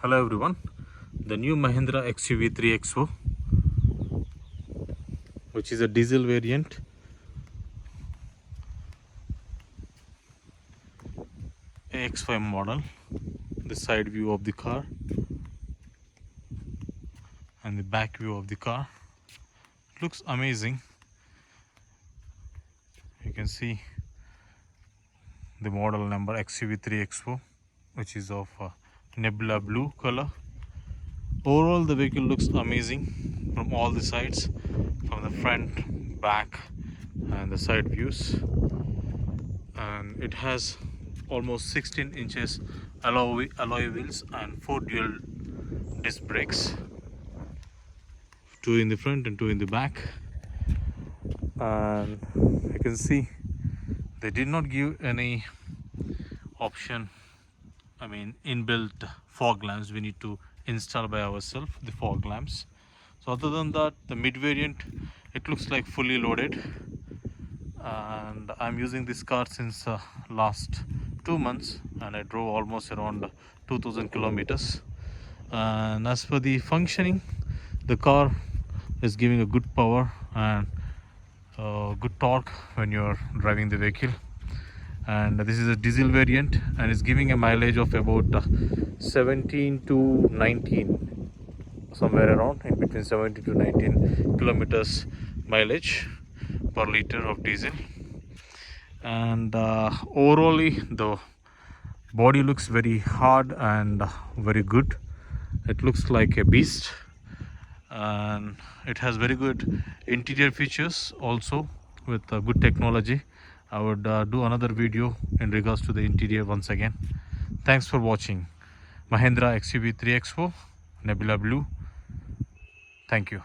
Hello everyone, the new Mahindra XUV 3XO, which is a diesel variant, AX5 model. The side view of the car and the back view of the car. It looks amazing. You can see the model number XUV 3XO, which is of nebula blue color. Overall the vehicle looks amazing from all the sides, from the front, back and the side views, and it has almost 16 inches alloy wheels and 4 dual disc brakes, 2 in the front and 2 in the back. And you can see they did not give any option, inbuilt fog lamps. We need to install by ourselves the fog lamps. So other than that, the mid variant, it looks like fully loaded, and I'm using this car since last 2 months, and I drove almost around 2000 kilometers. And as for the functioning, the car is giving a good power and good torque when you're driving the vehicle. And this is a diesel variant and it's giving a mileage of about 17 to 19, somewhere around in between 17 to 19 kilometers mileage per liter of diesel. And overall the body looks very hard and very good. It looks like a beast, and it has very good interior features also with good technology. I would do another video in regards to the interior once again. Thanks for watching. Mahindra XUV 3XO Nebula Blue. Thank you.